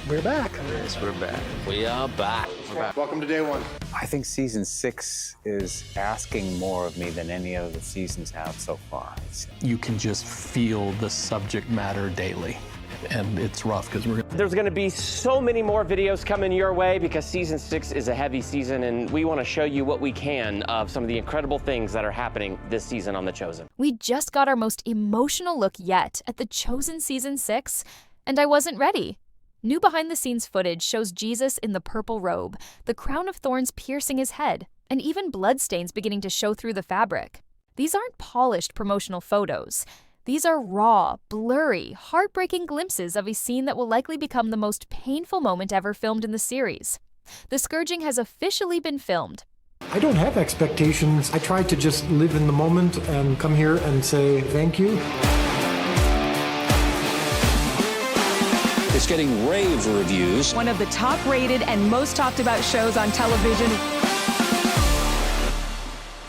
We're back. Yes, we're back. We are back. We're back. Welcome to day one. I think season 6 is asking more of me than any of the seasons have so far. You can just feel the subject matter daily. And it's rough because there's going to be so many more videos coming your way because season 6 is a heavy season, and we want to show you what we can of some of the incredible things that are happening this season on The Chosen. We just got our most emotional look yet at The Chosen season 6, and I wasn't ready. New behind-the-scenes footage shows Jesus in the purple robe, the crown of thorns piercing his head, and even bloodstains beginning to show through the fabric. These aren't polished promotional photos. These are raw, blurry, heartbreaking glimpses of a scene that will likely become the most painful moment ever filmed in the series. The Scourging has officially been filmed. I don't have expectations. I try to just live in the moment and come here and say thank you. It's getting rave reviews. One of the top-rated and most talked about shows on television.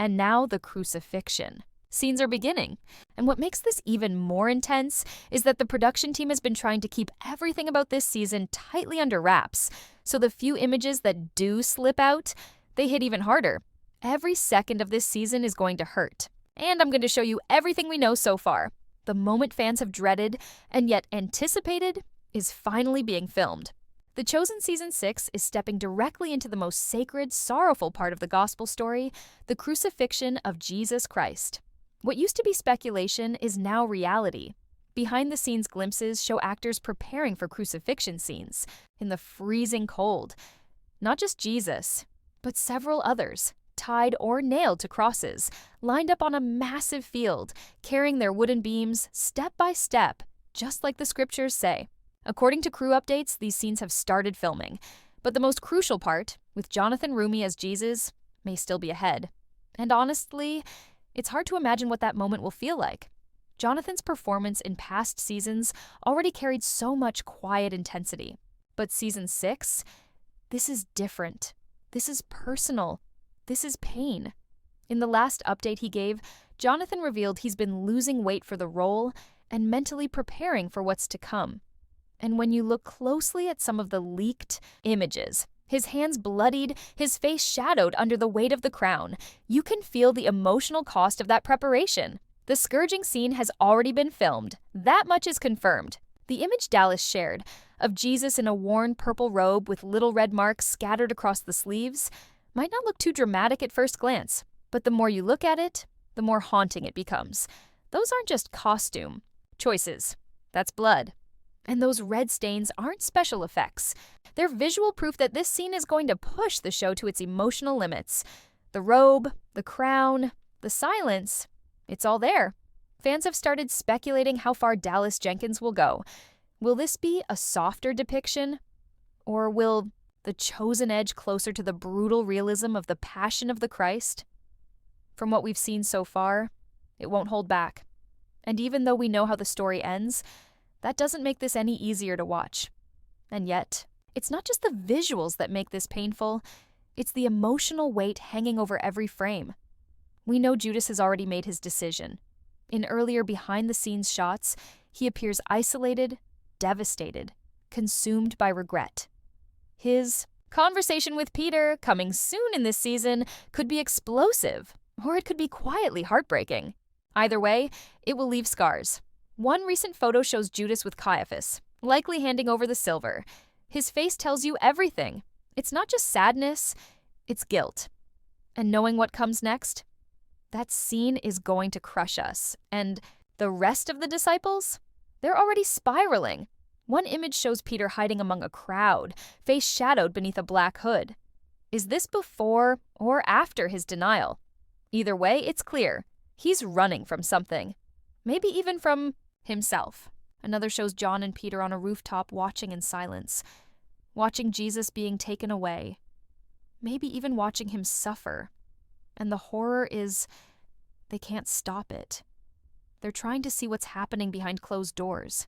And now the Crucifixion. Scenes are beginning. And what makes this even more intense is that the production team has been trying to keep everything about this season tightly under wraps. So the few images that do slip out, they hit even harder. Every second of this season is going to hurt. And I'm going to show you everything we know so far. The moment fans have dreaded and yet anticipated is finally being filmed. The Chosen Season 6 is stepping directly into the most sacred, sorrowful part of the gospel story, the crucifixion of Jesus Christ. What used to be speculation is now reality. Behind-the-scenes glimpses show actors preparing for crucifixion scenes in the freezing cold. Not just Jesus, but several others, tied or nailed to crosses, lined up on a massive field, carrying their wooden beams step by step, just like the scriptures say. According to crew updates, these scenes have started filming, but the most crucial part, with Jonathan Roomie as Jesus, may still be ahead. And honestly, it's hard to imagine what that moment will feel like. Jonathan's performance in past seasons already carried so much quiet intensity. But season 6? This is different. This is personal. This is pain. In the last update he gave, Jonathan revealed he's been losing weight for the role and mentally preparing for what's to come. And when you look closely at some of the leaked images, his hands bloodied, his face shadowed under the weight of the crown, you can feel the emotional cost of that preparation. The Scourging scene has already been filmed. That much is confirmed. The image Dallas shared of Jesus in a worn purple robe with little red marks scattered across the sleeves might not look too dramatic at first glance, but the more you look at it, the more haunting it becomes. Those aren't just costume choices. That's blood. And those red stains aren't special effects. They're visual proof that this scene is going to push the show to its emotional limits. The robe, the crown, the silence, it's all there. Fans have started speculating how far Dallas Jenkins will go. Will this be a softer depiction? Or will the Chosen edge closer to the brutal realism of the Passion of the Christ? From what we've seen so far, it won't hold back. And even though we know how the story ends, that doesn't make this any easier to watch. And yet, it's not just the visuals that make this painful, it's the emotional weight hanging over every frame. We know Judas has already made his decision. In earlier behind-the-scenes shots, he appears isolated, devastated, consumed by regret. His conversation with Peter, coming soon in this season, could be explosive, or it could be quietly heartbreaking. Either way, it will leave scars. One recent photo shows Judas with Caiaphas, likely handing over the silver. His face tells you everything. It's not just sadness, it's guilt. And knowing what comes next? That scene is going to crush us. And the rest of the disciples? They're already spiraling. One image shows Peter hiding among a crowd, face shadowed beneath a black hood. Is this before or after his denial? Either way, it's clear. He's running from something. Maybe even from himself. Another shows John and Peter on a rooftop watching in silence, watching Jesus being taken away, maybe even watching him suffer. And the horror is, they can't stop it. They're trying to see what's happening behind closed doors.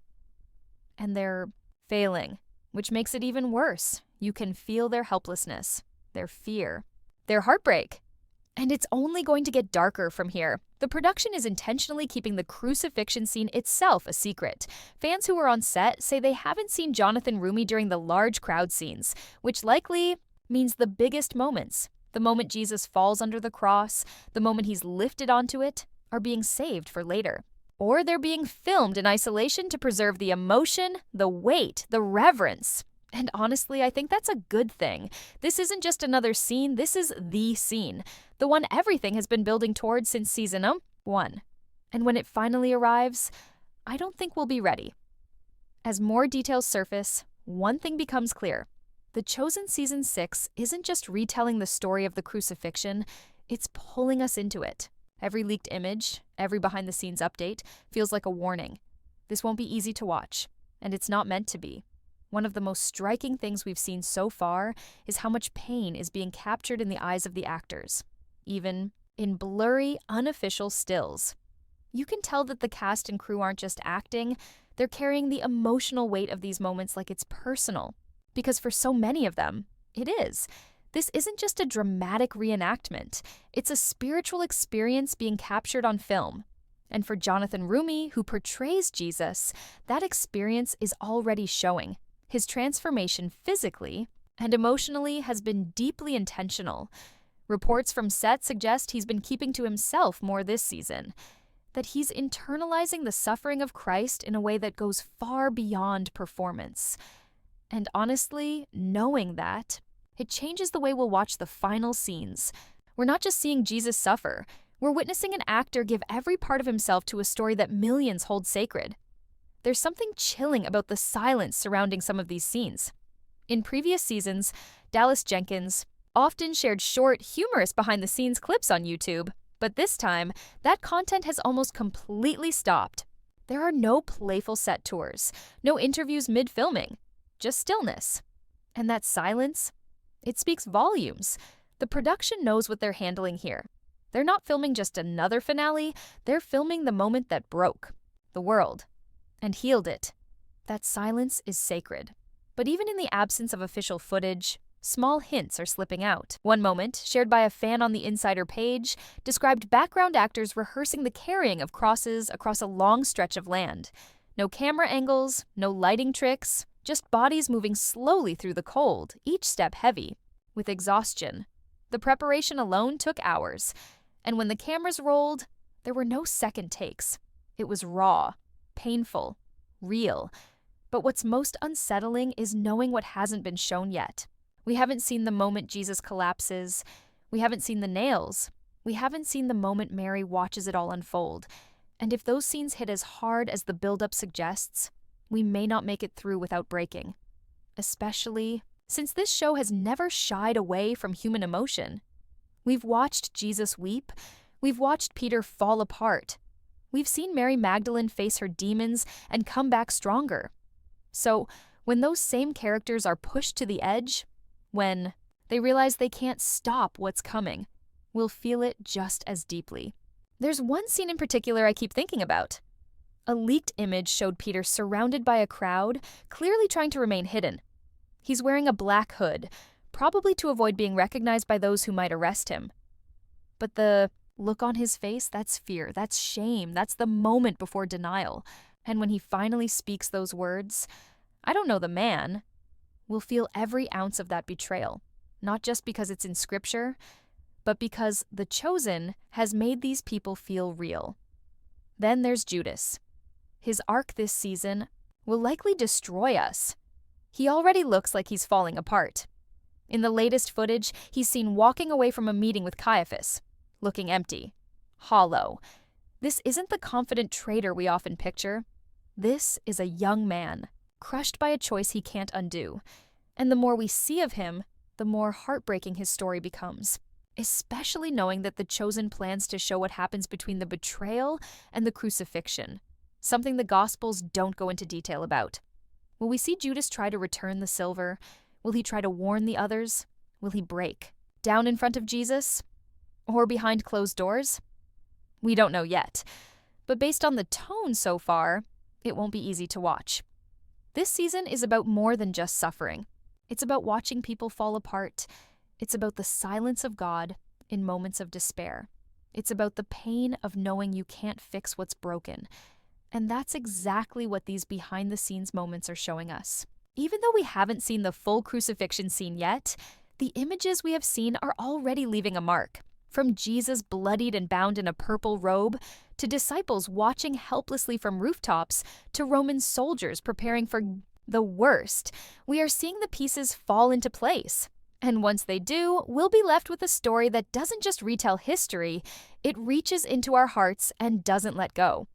And they're failing, which makes it even worse. You can feel their helplessness, their fear, their heartbreak. And it's only going to get darker from here. The production is intentionally keeping the crucifixion scene itself a secret. Fans who were on set say they haven't seen Jonathan Roomie during the large crowd scenes, which likely means the biggest moments. The moment Jesus falls under the cross, the moment he's lifted onto it, are being saved for later. Or they're being filmed in isolation to preserve the emotion, the weight, the reverence. And honestly, I think that's a good thing. This isn't just another scene, this is the scene. The one everything has been building towards since season 1. And when it finally arrives, I don't think we'll be ready. As more details surface, one thing becomes clear. The Chosen Season 6 isn't just retelling the story of the crucifixion, it's pulling us into it. Every leaked image, every behind-the-scenes update feels like a warning. This won't be easy to watch, and it's not meant to be. One of the most striking things we've seen so far is how much pain is being captured in the eyes of the actors, even in blurry, unofficial stills. You can tell that the cast and crew aren't just acting, they're carrying the emotional weight of these moments like it's personal. Because for so many of them, it is. This isn't just a dramatic reenactment. It's a spiritual experience being captured on film. And for Jonathan Roomie, who portrays Jesus, that experience is already showing. His transformation physically and emotionally has been deeply intentional. Reports from set suggest he's been keeping to himself more this season, that he's internalizing the suffering of Christ in a way that goes far beyond performance. And honestly, knowing that, it changes the way we'll watch the final scenes. We're not just seeing Jesus suffer, we're witnessing an actor give every part of himself to a story that millions hold sacred. There's something chilling about the silence surrounding some of these scenes. In previous seasons, Dallas Jenkins often shared short, humorous behind-the-scenes clips on YouTube, but this time, that content has almost completely stopped. There are no playful set tours, no interviews mid-filming, just stillness. And that silence, it speaks volumes. The production knows what they're handling here. They're not filming just another finale, they're filming the moment that broke the world and healed it. That silence is sacred. But even in the absence of official footage, small hints are slipping out. One moment, shared by a fan on the Insider page, described background actors rehearsing the carrying of crosses across a long stretch of land. No camera angles, no lighting tricks, just bodies moving slowly through the cold, each step heavy, with exhaustion. The preparation alone took hours, and when the cameras rolled, there were no second takes. It was raw, painful, real. But what's most unsettling is knowing what hasn't been shown yet. We haven't seen the moment Jesus collapses. We haven't seen the nails. We haven't seen the moment Mary watches it all unfold. And if those scenes hit as hard as the buildup suggests, we may not make it through without breaking. Especially since this show has never shied away from human emotion. We've watched Jesus weep. We've watched Peter fall apart. We've seen Mary Magdalene face her demons and come back stronger. So, when those same characters are pushed to the edge, when they realize they can't stop what's coming, we'll feel it just as deeply. There's one scene in particular I keep thinking about. A leaked image showed Peter surrounded by a crowd, clearly trying to remain hidden. He's wearing a black hood, probably to avoid being recognized by those who might arrest him. But the look on his face, that's fear, that's shame, that's the moment before denial. And when he finally speaks those words, I don't know the man, we'll feel every ounce of that betrayal, not just because it's in scripture, but because the Chosen has made these people feel real. Then there's Judas. His arc this season will likely destroy us. He already looks like he's falling apart. In the latest footage, he's seen walking away from a meeting with Caiaphas, looking empty, hollow. This isn't the confident traitor we often picture. This is a young man, crushed by a choice he can't undo. And the more we see of him, the more heartbreaking his story becomes, especially knowing that the Chosen plans to show what happens between the betrayal and the crucifixion, something the Gospels don't go into detail about. Will we see Judas try to return the silver? Will he try to warn the others? Will he break, down in front of Jesus? Or behind closed doors? We don't know yet, but based on the tone so far, it won't be easy to watch. This season is about more than just suffering. It's about watching people fall apart. It's about the silence of God in moments of despair. It's about the pain of knowing you can't fix what's broken. And that's exactly what these behind-the-scenes moments are showing us. Even though we haven't seen the full crucifixion scene yet, the images we have seen are already leaving a mark. From Jesus bloodied and bound in a purple robe, to disciples watching helplessly from rooftops, to Roman soldiers preparing for the worst, we are seeing the pieces fall into place. And once they do, we'll be left with a story that doesn't just retell history, it reaches into our hearts and doesn't let go.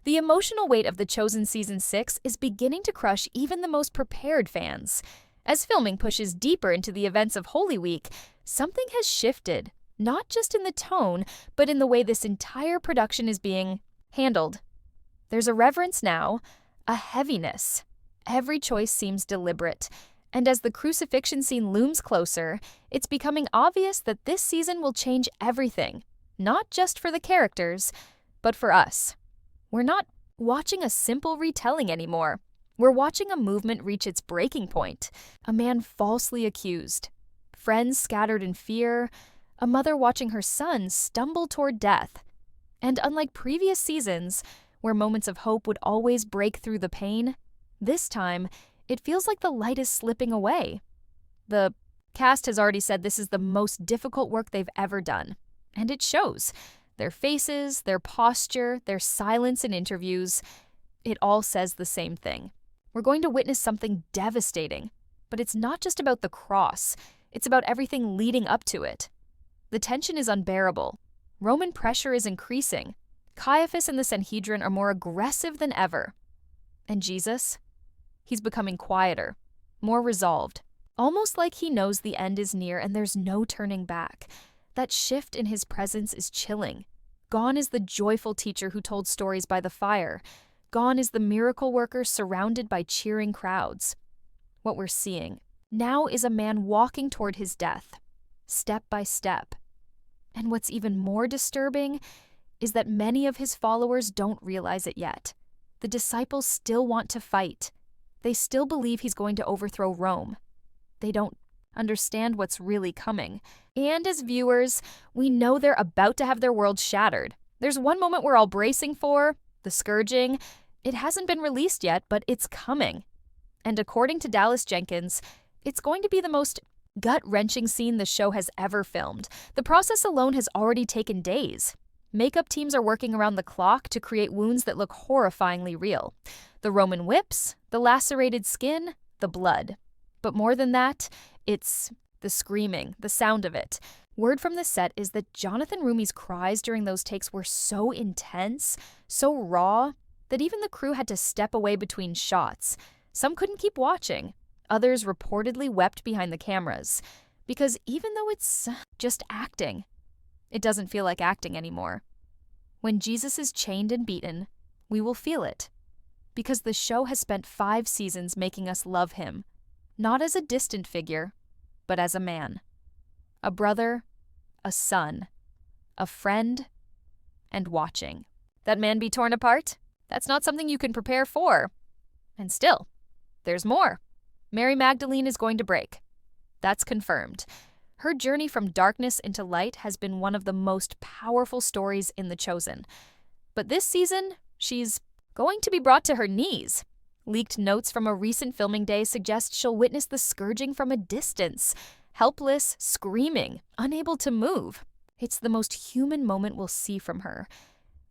The emotional weight of The Chosen Season 6 is beginning to crush even the most prepared fans. As filming pushes deeper into the events of Holy Week, something has shifted, not just in the tone, but in the way this entire production is being handled. There's a reverence now, a heaviness. Every choice seems deliberate. And as the crucifixion scene looms closer, it's becoming obvious that this season will change everything, not just for the characters, but for us. We're not watching a simple retelling anymore. We're watching a movement reach its breaking point, a man falsely accused, friends scattered in fear, a mother watching her son stumble toward death. And unlike previous seasons, where moments of hope would always break through the pain, this time, it feels like the light is slipping away. The cast has already said this is the most difficult work they've ever done, and it shows. Their faces, their posture, their silence in interviews, it all says the same thing. We're going to witness something devastating, but it's not just about the cross, it's about everything leading up to it. The tension is unbearable. Roman pressure is increasing. Caiaphas and the Sanhedrin are more aggressive than ever. And Jesus? He's becoming quieter, more resolved, almost like he knows the end is near and there's no turning back. That shift in his presence is chilling. Gone is the joyful teacher who told stories by the fire. Gone is the miracle worker surrounded by cheering crowds. What we're seeing now is a man walking toward his death, step by step. And what's even more disturbing is that many of his followers don't realize it yet. The disciples still want to fight. They still believe he's going to overthrow Rome. They don't understand what's really coming. And as viewers, we know they're about to have their world shattered. There's one moment we're all bracing for, the Scourging. It hasn't been released yet, but it's coming. And according to Dallas Jenkins, it's going to be the most gut-wrenching scene the show has ever filmed. The process alone has already taken days. Makeup teams are working around the clock to create wounds that look horrifyingly real. The Roman whips, the lacerated skin, the blood. But more than that, it's the screaming, the sound of it. Word from the set is that Jonathan Roomie's cries during those takes were so intense, so raw, that even the crew had to step away between shots. Some couldn't keep watching. Others reportedly wept behind the cameras. Because even though it's just acting, it doesn't feel like acting anymore. When Jesus is chained and beaten, we will feel it. Because the show has spent 5 seasons making us love him. Not as a distant figure, but as a man. A brother, a son, a friend, and watching. That man be torn apart? That's not something you can prepare for. And still, there's more. Mary Magdalene is going to break. That's confirmed. Her journey from darkness into light has been one of the most powerful stories in The Chosen. But this season, she's going to be brought to her knees. Leaked notes from a recent filming day suggest she'll witness the scourging from a distance, helpless, screaming, unable to move. It's the most human moment we'll see from her.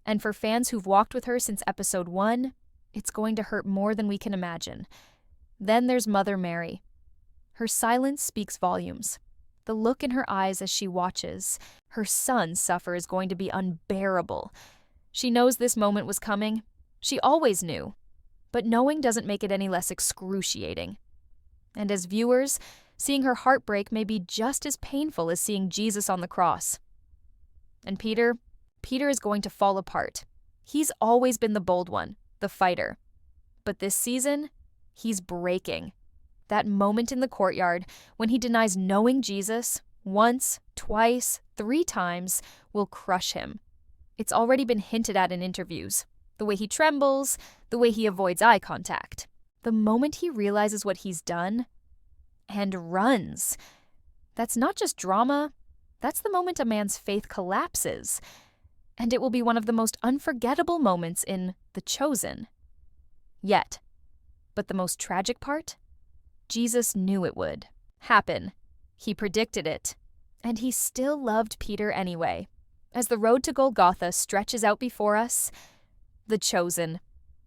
And for fans who've walked with her since episode 1, it's going to hurt more than we can imagine. Then there's Mother Mary. Her silence speaks volumes. The look in her eyes as she watches her son suffer is going to be unbearable. She knows this moment was coming. She always knew. But knowing doesn't make it any less excruciating. And as viewers, seeing her heartbreak may be just as painful as seeing Jesus on the cross. And Peter is going to fall apart. He's always been the bold one, the fighter. But this season, he's breaking. That moment in the courtyard when he denies knowing Jesus once, twice, 3 times will crush him. It's already been hinted at in interviews. The way he trembles, the way he avoids eye contact. The moment he realizes what he's done and runs. That's not just drama, That's the moment a man's faith collapses. And it will be one of the most unforgettable moments in The Chosen. Yet. But the most tragic part? Jesus knew it would happen. He predicted it. And he still loved Peter anyway. As the road to Golgotha stretches out before us, The Chosen.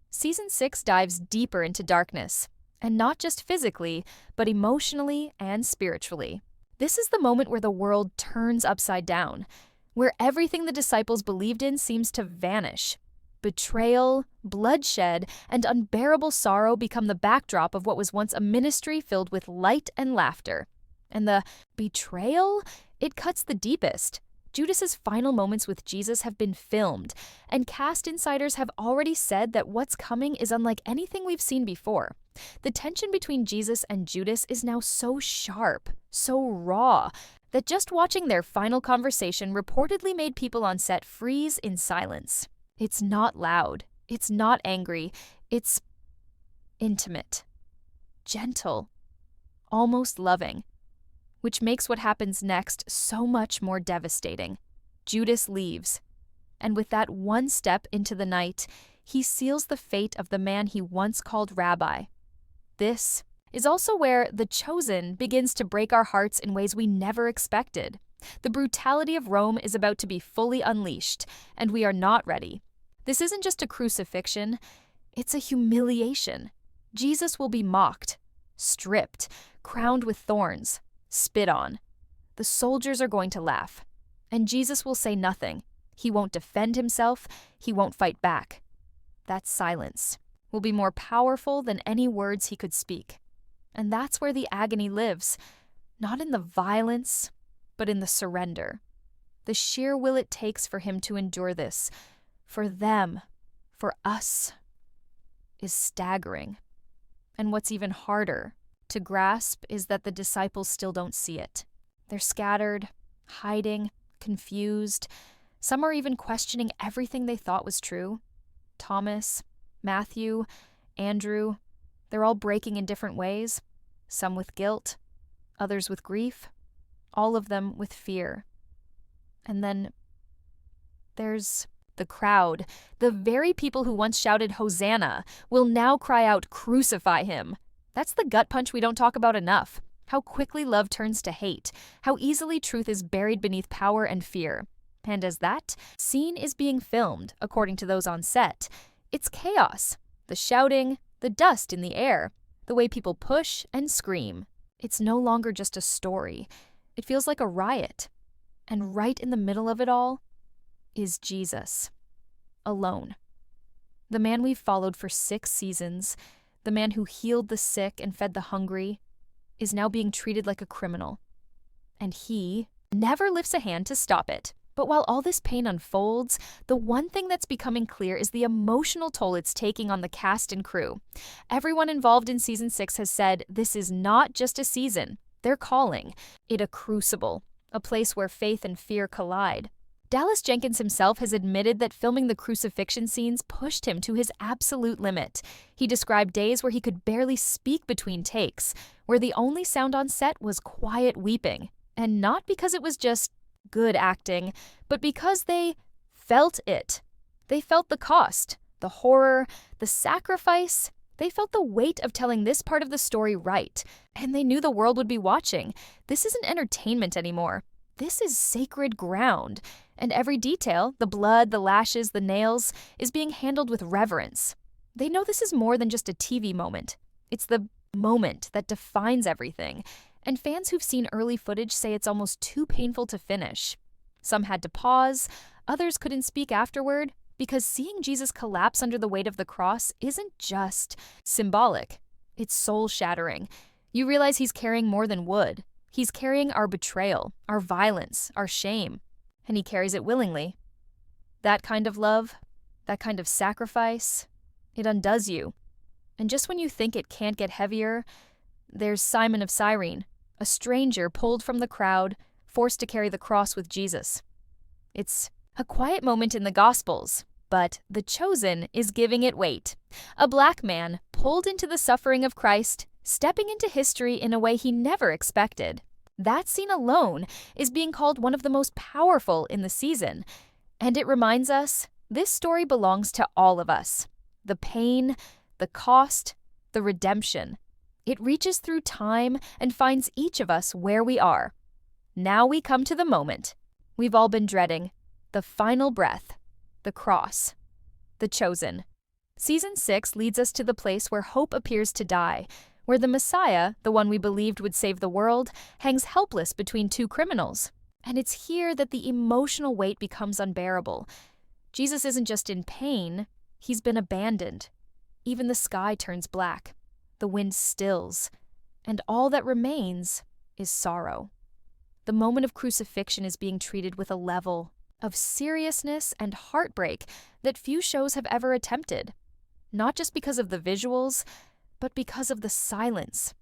Season 6 dives deeper into darkness. And not just physically, but emotionally and spiritually. This is the moment where the world turns upside down, where everything the disciples believed in seems to vanish. Betrayal, bloodshed, and unbearable sorrow become the backdrop of what was once a ministry filled with light and laughter. And the betrayal? It cuts the deepest. Judas's final moments with Jesus have been filmed, and cast insiders have already said that what's coming is unlike anything we've seen before. The tension between Jesus and Judas is now so sharp, so raw, that just watching their final conversation reportedly made people on set freeze in silence. It's not loud, it's not angry, it's intimate, gentle, almost loving. Which makes what happens next so much more devastating. Judas leaves, and with that one step into the night, he seals the fate of the man he once called Rabbi. This is also where The Chosen begins to break our hearts in ways we never expected. The brutality of Rome is about to be fully unleashed, and we are not ready. This isn't just a crucifixion, it's a humiliation. Jesus will be mocked, stripped, crowned with thorns, spit on. The soldiers are going to laugh. And Jesus will say nothing. He won't defend himself. He won't fight back. That silence will be more powerful than any words he could speak. And that's where the agony lives. Not in the violence, but in the surrender. The sheer will it takes for him to endure this, for them, for us, is staggering. And what's even harder to grasp is that the disciples still don't see it. They're scattered, hiding, confused. Some are even questioning everything they thought was true. Thomas, Matthew, Andrew, they're all breaking in different ways. Some with guilt, others with grief, all of them with fear. And then there's the crowd. The very people who once shouted Hosanna will now cry out, "Crucify him." That's the gut punch we don't talk about enough. How quickly love turns to hate. How easily truth is buried beneath power and fear. And as that scene is being filmed, according to those on set, it's chaos. The shouting, the dust in the air, the way people push and scream. It's no longer just a story. It feels like a riot. And right in the middle of it all is Jesus. Alone. The man we've followed for 6 seasons, the man who healed the sick and fed the hungry, is now being treated like a criminal. And he never lifts a hand to stop it. But while all this pain unfolds, the one thing that's becoming clear is the emotional toll it's taking on the cast and crew. Everyone involved in Season 6 has said this is not just a season. They're calling it a crucible, a place where faith and fear collide. Dallas Jenkins himself has admitted that filming the crucifixion scenes pushed him to his absolute limit. He described days where he could barely speak between takes, where the only sound on set was quiet weeping. And not because it was just good acting, but because they felt it. They felt the cost, the horror, the sacrifice. They felt the weight of telling this part of the story right. And they knew the world would be watching. This isn't entertainment anymore. This is sacred ground. And every detail, the blood, the lashes, the nails, is being handled with reverence. They know this is more than just a TV moment. It's the moment that defines everything. And fans who've seen early footage say it's almost too painful to finish. Some had to pause, others couldn't speak afterward, because seeing Jesus collapse under the weight of the cross isn't just symbolic. It's soul-shattering. You realize he's carrying more than wood. He's carrying our betrayal, our violence, our shame. And he carries it willingly. That kind of love, that kind of sacrifice, it undoes you. And just when you think it can't get heavier, there's Simon of Cyrene, a stranger pulled from the crowd, forced to carry the cross with Jesus. It's a quiet moment in the Gospels, but The Chosen is giving it weight. A black man pulled into the suffering of Christ, stepping into history in a way he never expected. That scene alone is being called one of the most powerful in the season. And it reminds us this story belongs to all of us. The pain, the cost, the redemption. It reaches through time and finds each of us where we are. Now we come to the moment we've all been dreading, the final breath, the cross, the chosen. Season 6 leads us to the place where hope appears to die, where the Messiah, the one we believed would save the world, hangs helpless between two criminals. And it's here that the emotional weight becomes unbearable. Jesus isn't just in pain, he's been abandoned. Even the sky turns black, the wind stills, and all that remains is sorrow. The moment of crucifixion is being treated with a level of seriousness and heartbreak that few shows have ever attempted. Not just because of the visuals, but because of the silence.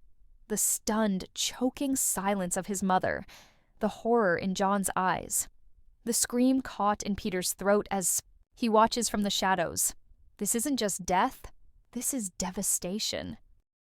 The stunned, choking silence of his mother, the horror in John's eyes, the scream caught in Peter's throat as he watches from the shadows. This isn't just death, this is devastation.